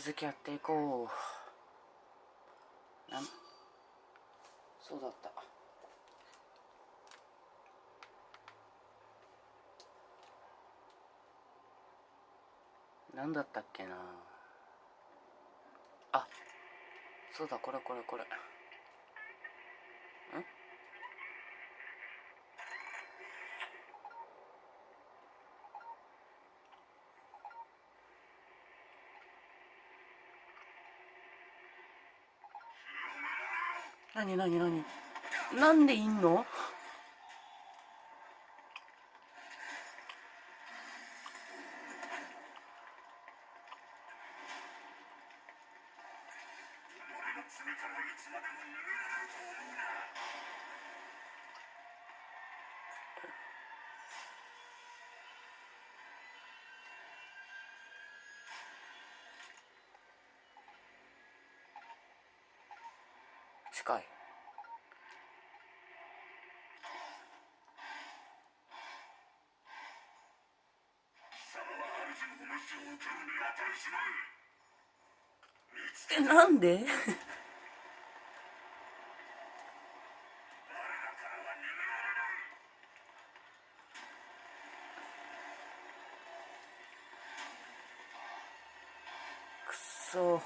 続きやっていこう。そうだった。なんだったっけなあ。そうだ、これんなんでいんの？近い。なんで？くそ。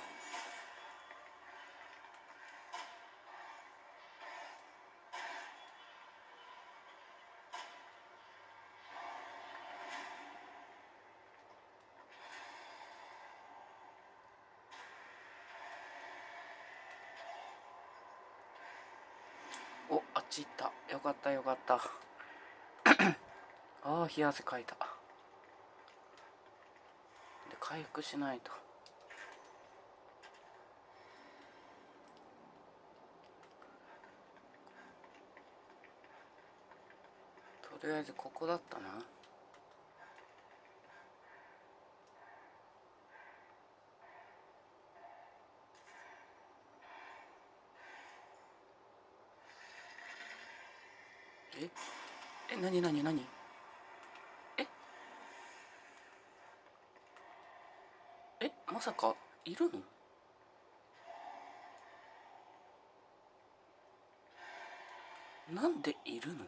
お、あっち行った。よかった。ああ、冷や汗かいた。で、回復しないと。とりあえずここだったな。なにまさかいるの？なんでいるの？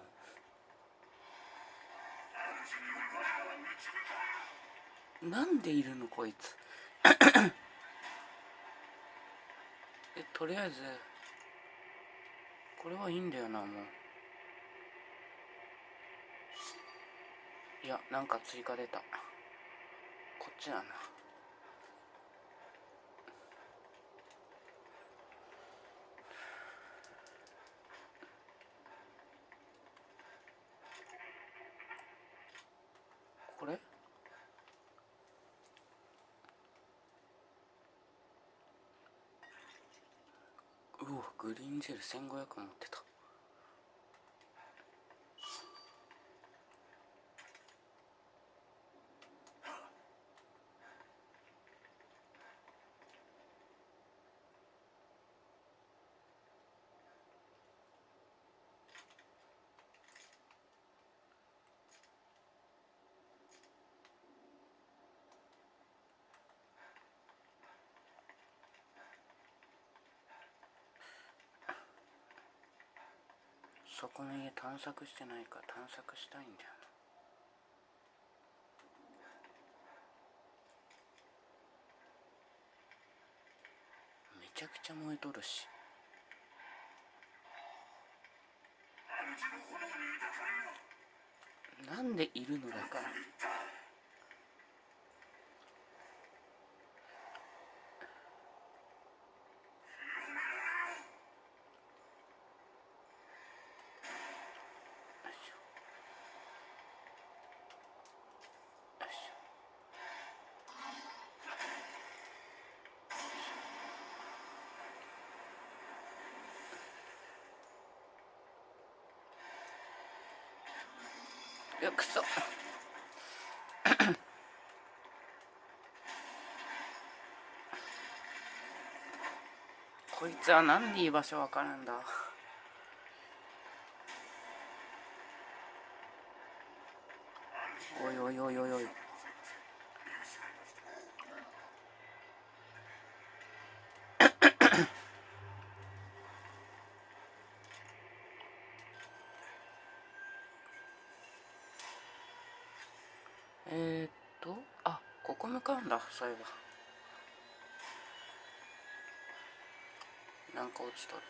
なんでいるのこいつ。とりあえずこれはいいんだよな。もういや、なんか追加出た。こっちだな。これグリーンジェル1500持ってた。そこの家探索してないから探索したいんだよな。めちゃくちゃ燃えとるし。なんでいるのだから。いや、くそ。こいつはなんで居場所わかるんだ。おい。こ向かうんだ。そういえばなんか落ちとる。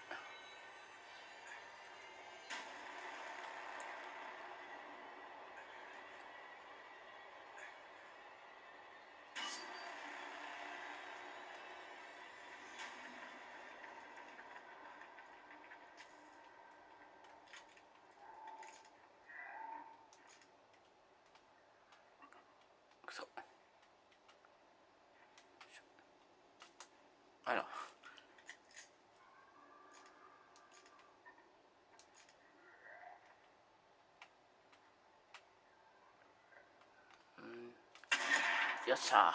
くそ。あら。よっしゃー。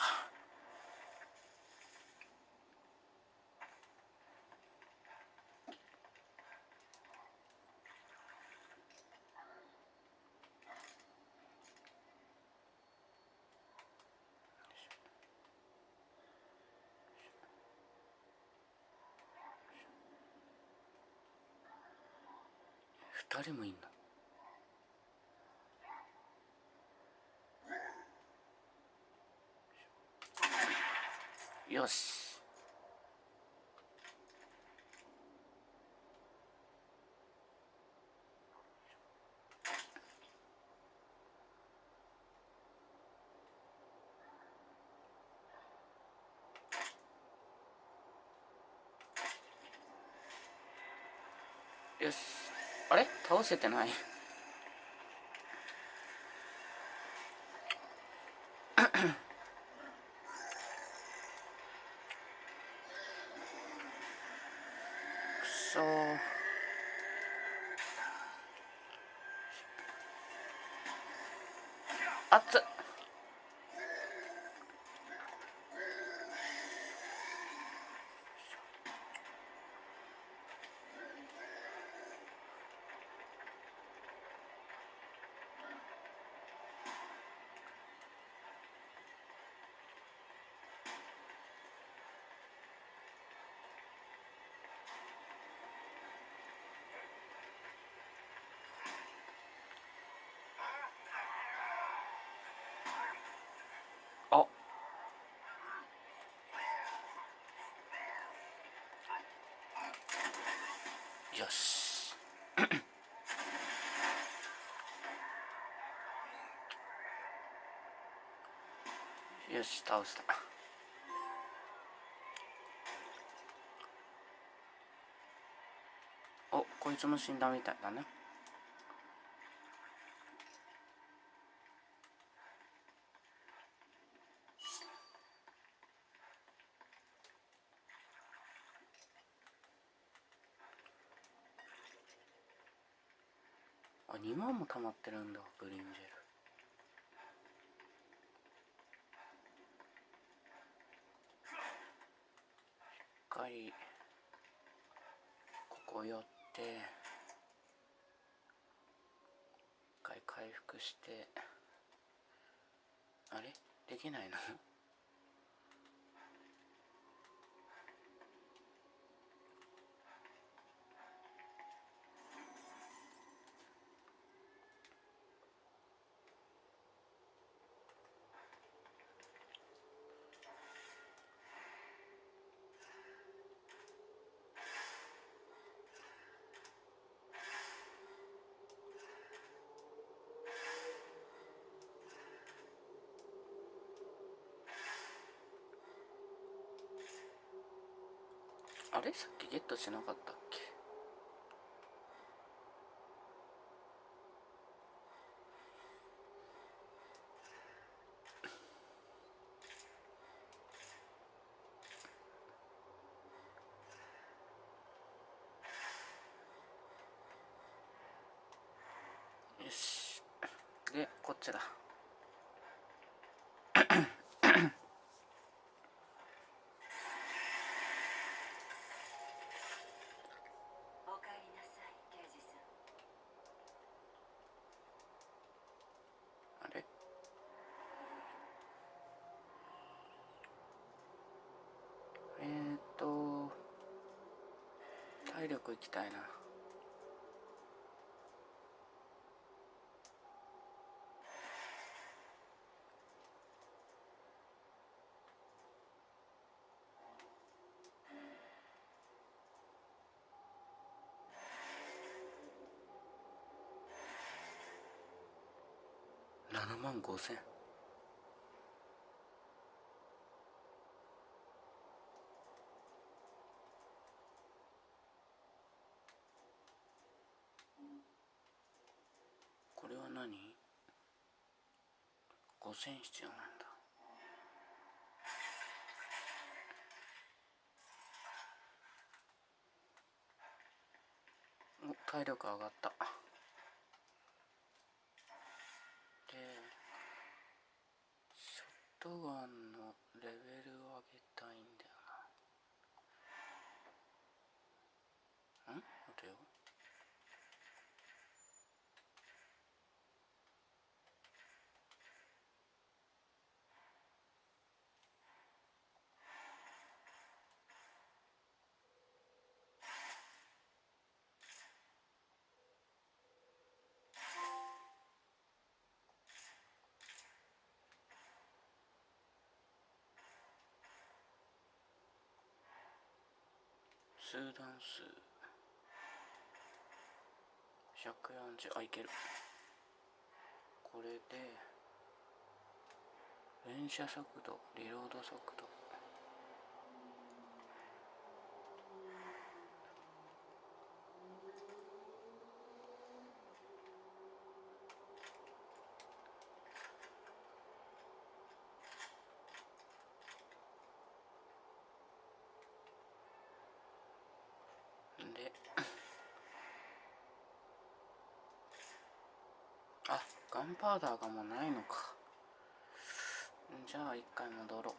2人もいんの。よし。よし。あれ倒せてない。くそー。あっつ。あ、よし。よし、倒した。お、こいつも死んだみたいだね。あ、2万も溜まってるんだ、グリーンジェル。しっかりここ寄って一回回復して。あれできないの？あれさっきゲットしなかったっけ？よし。で、こっちだ。おかえりなさい、刑事さん。あれ体力いきたいな。75,000。これは何？ 5,000必要なんだ。お、体力上がった。で、ショットガンのレベルを上げたいんだよな。待てよ。数段数140、あ、いける。これで連射速度、リロード速度、で、あ、ガンパウダーがもうないのか。じゃあ一回戻ろう。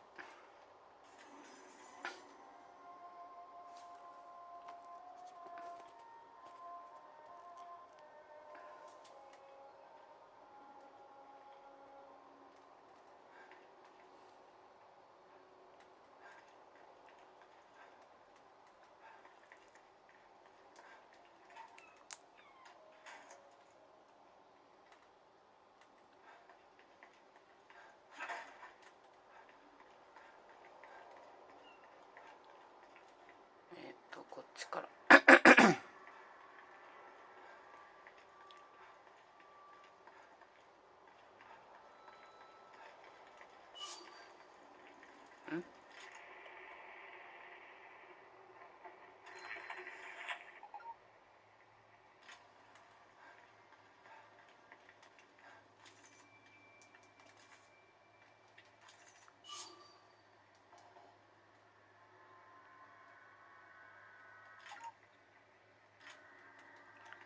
こっちからん？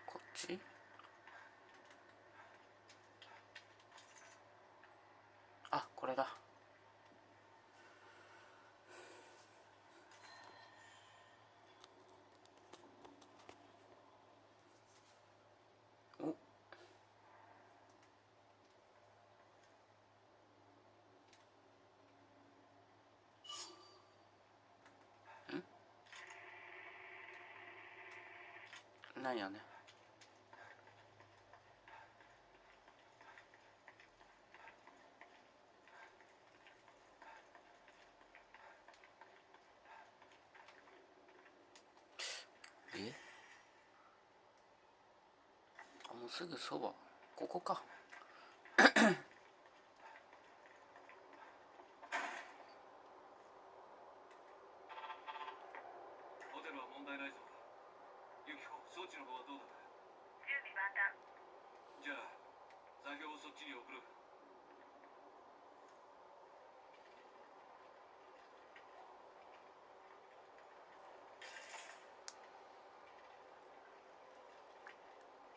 こっち？あ、これだ。お、なんやね。え？あ、もうすぐそば。ここか。ホテルは問題ないぞ。ユキコ、装置の方はどうだ。準備万端。じゃあ座標をそっちに送る。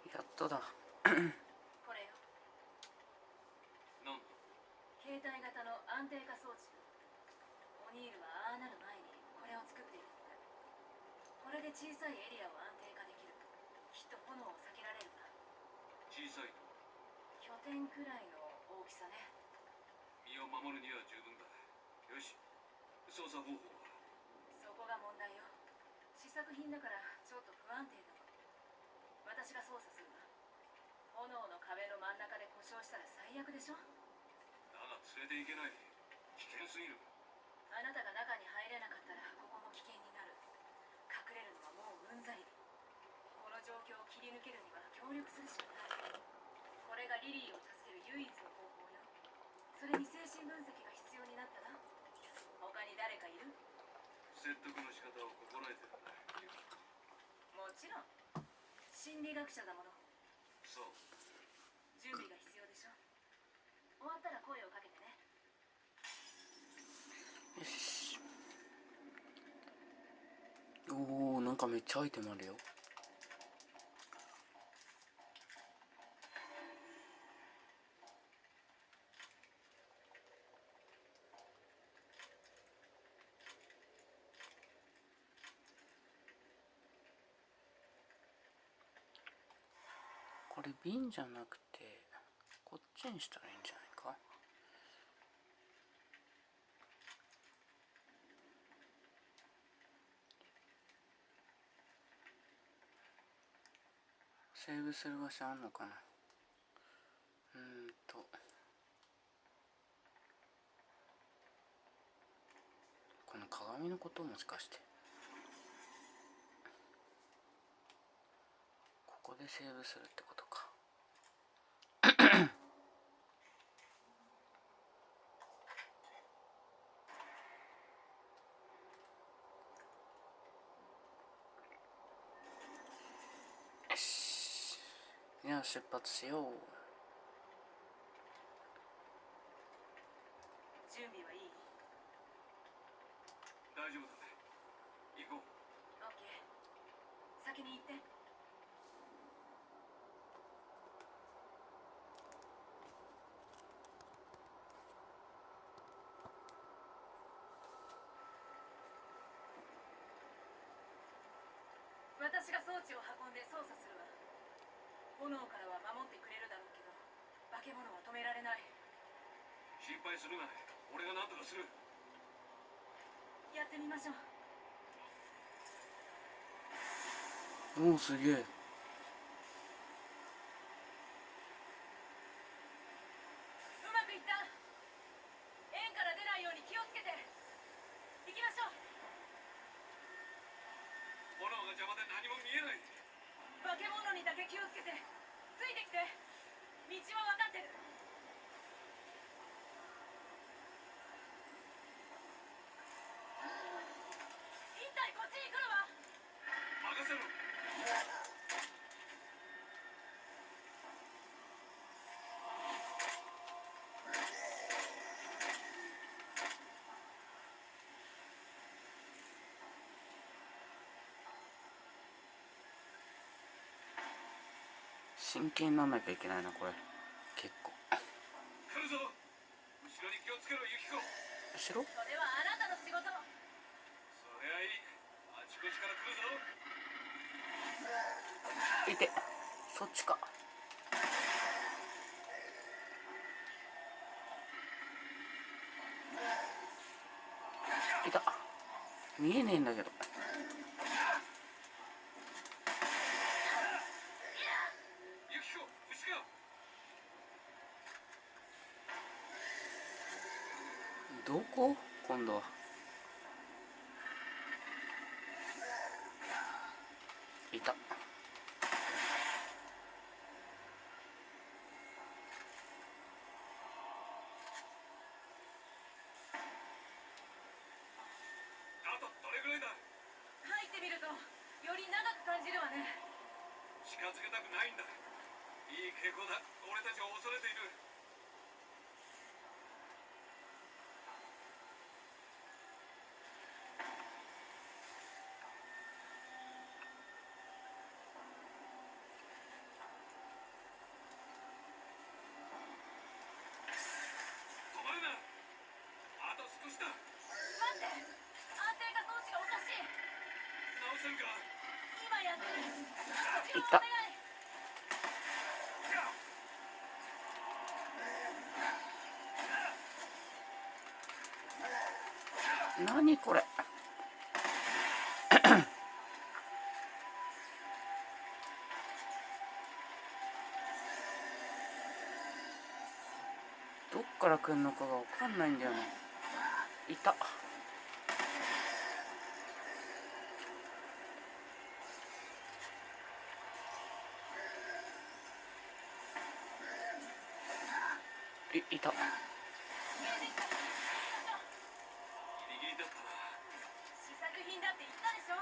やっとだ。これよ。なんだ。携帯型の安定化装置。オニールはああなる前にこれを作っているんだ。これで小さいエリアを安定化できる。きっと炎を避けられるわ。小さいと拠点くらいの大きさね。身を守るには十分だ。よし、操作方法は。そこが問題よ。試作品だからちょっと不安定だわ。私が操作するわ。炎の壁の真ん中で故障したら最悪でしょ。だが連れて行けない。危険すぎる。あなたが中に入れなかったらここも危険になる。隠れるのはもううんざり。この状況を切り抜けるには協力するしかない。これがリリーを助ける唯一の方法それに精神分析が必要になったら他に誰かいる？説得の仕方を心得てるんだ。もちろん心理学者だもの。そう。準備が必要でしょ。終わったら声をかけてね。よし。おー、なんかめっちゃアイテムあるよ。これ瓶じゃなくてこっちにしたらいいんじゃないか。セーブする場所あんのかな。この鏡のこともしかしてここでセーブするってことか。よし、じゃあ出発しよう。準備はいい？大丈夫だ。行こう。オッケー。先に行って。私が装置を運んで操作するわ。炎からは守ってくれるだろうけど、化け物は止められない。心配するな。俺が何とかする。やってみましょう。おお、すげえ。うまくいった。円から出ないように気をつけて。行きましょう。炎が邪魔で何も見えない。化け物にだけ気をつけて。ついてきて。道は分かってる。一体こっちに来るわ。任せろ。真剣になんなきゃいけないなこれ結構。来るぞ。後ろに気をつけろ、ユキコ。後ろ？それはあなたの仕事。そりゃいい。あちこちから来るぞ。いて、そっちか。いた。見えねえんだけど。ユキコ、後ろ。どこ？今度は。いた。あとどれぐらいだ？入ってみるとより長く感じるわね。近づけたくないんだ。いい傾向だ。俺たちを恐れている。止まるな。あと少しだ。待って、安定化装置がおかしい。直せるか？今やってる。いた。お願い。何これ。どっから来んのかがわかんないんだよな。いた。いた。ったな。試作品だって言ったでしょ。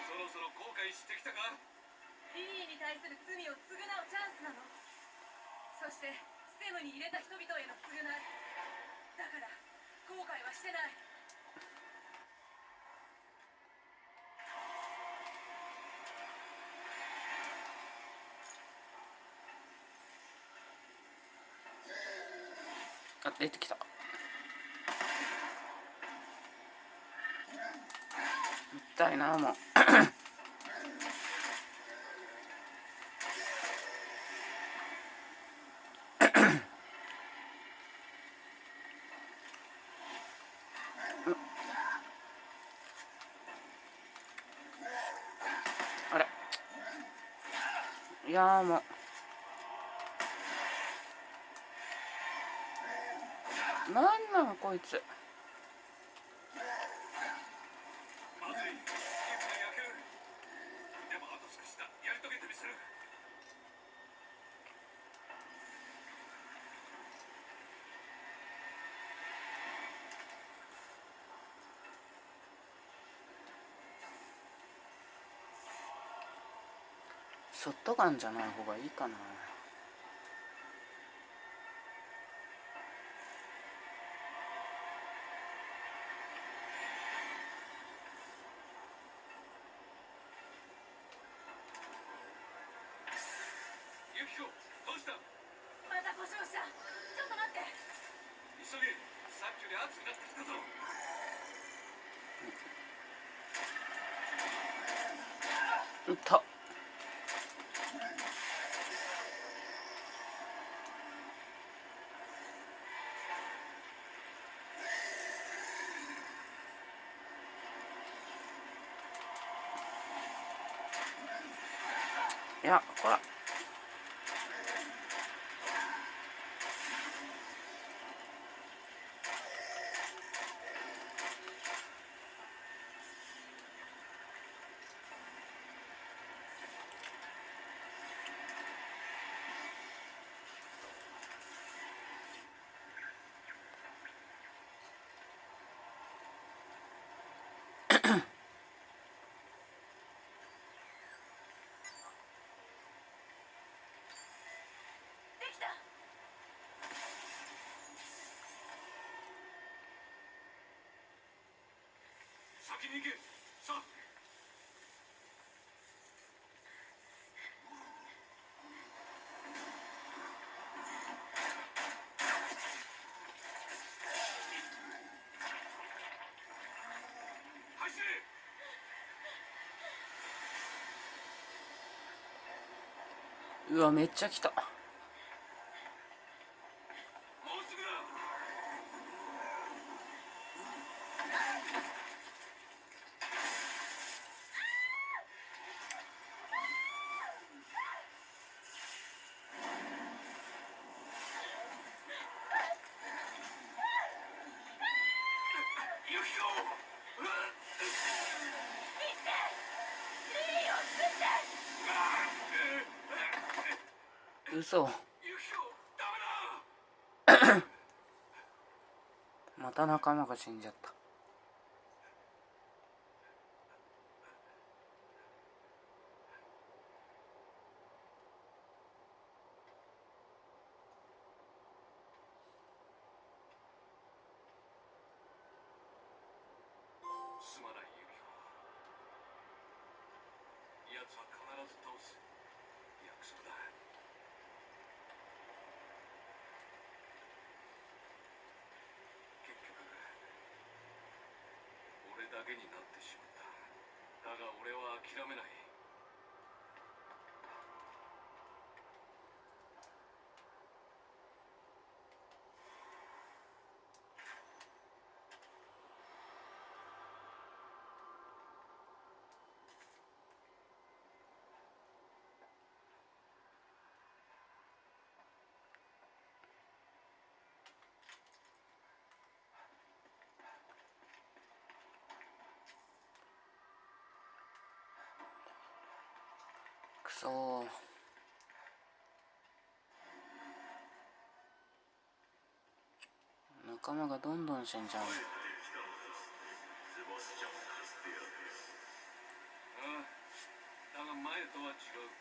そろそろ後悔してきたか。リリーに対する罪を償うチャンスなの。そしてステムに入れた人々への償いだから、後悔はしてない。あ、出てきた。痛いな、もう。あれ、いやーもうなんなんこいつ。まずい、スキップが焼ける。でもあと少しだ。やり遂げてみせる。ショットガンじゃない方がいいかな。ユキコ、どうした。また故障した。ちょっと待って。急げ。さっきより熱くなってきたぞ。うっと。いや、こら。できた。先に行け。さあ。走れ。うわ、めっちゃ来た。もうすぐだ。ユキコ。嘘。ユキコ、ダメだ。また仲間が死んじゃった。すまないユキコ。奴は必ず倒す。約束だ。結局俺だけになってしまった。だが俺は諦めない。そう仲間がどんどん死んじゃう。ああ、だが前とは違う。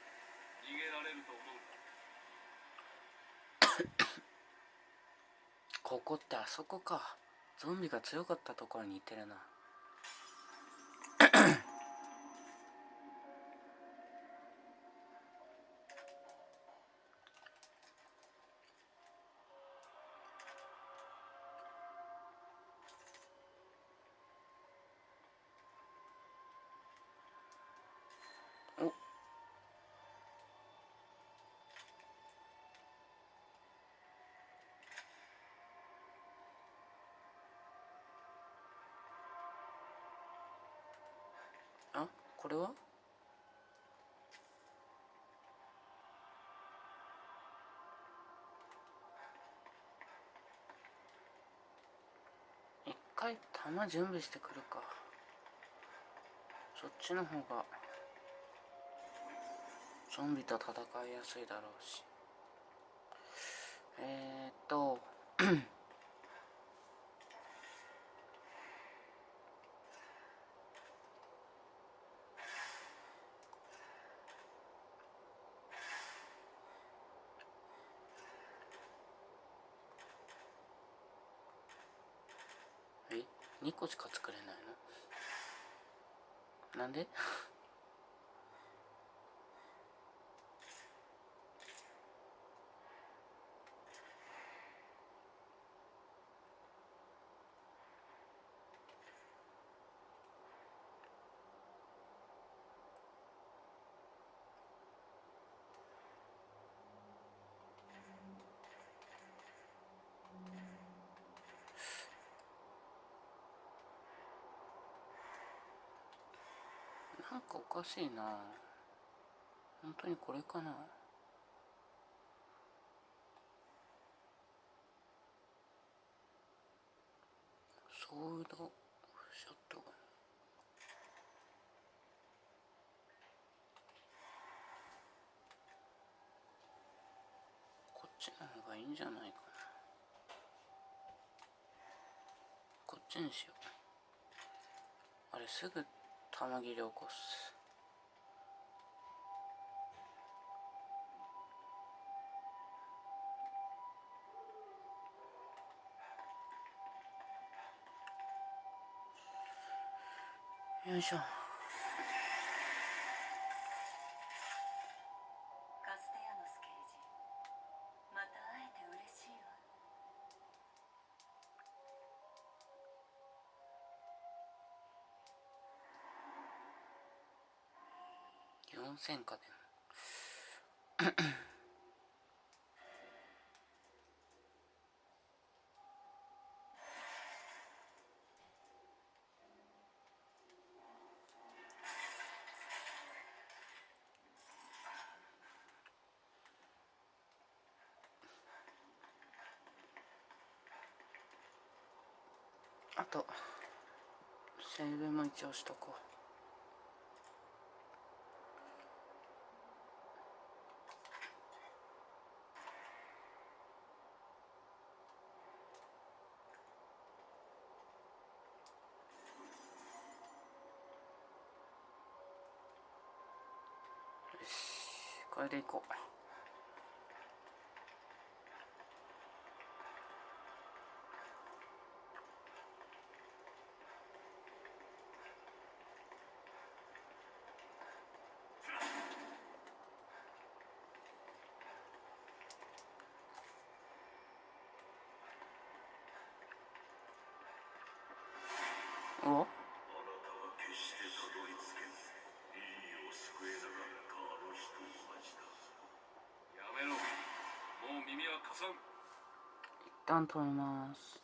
逃げられると思うか。ここってあそこか。ゾンビが強かったところに似てるな。お、あ、これは一回弾準備してくるか。そっちの方がゾンビと戦いやすいだろうし。2個しか作れないの？なんで？なんかおかしいな。本当にこれかな。ソードショットガン。こっちの方がいいんじゃないかな。こっちにしよう。あれすぐ弾切れ起こす。よいしょ。カステヤノス刑事、また会えて嬉しいわ。4000かでも。あとセーブも一応しとこう。よし、これでいこう。お、あなたは決してたどり着けず、リリーを救えなかったあの日と同じだ。やめろ。もう耳は貸さん。一旦止めます。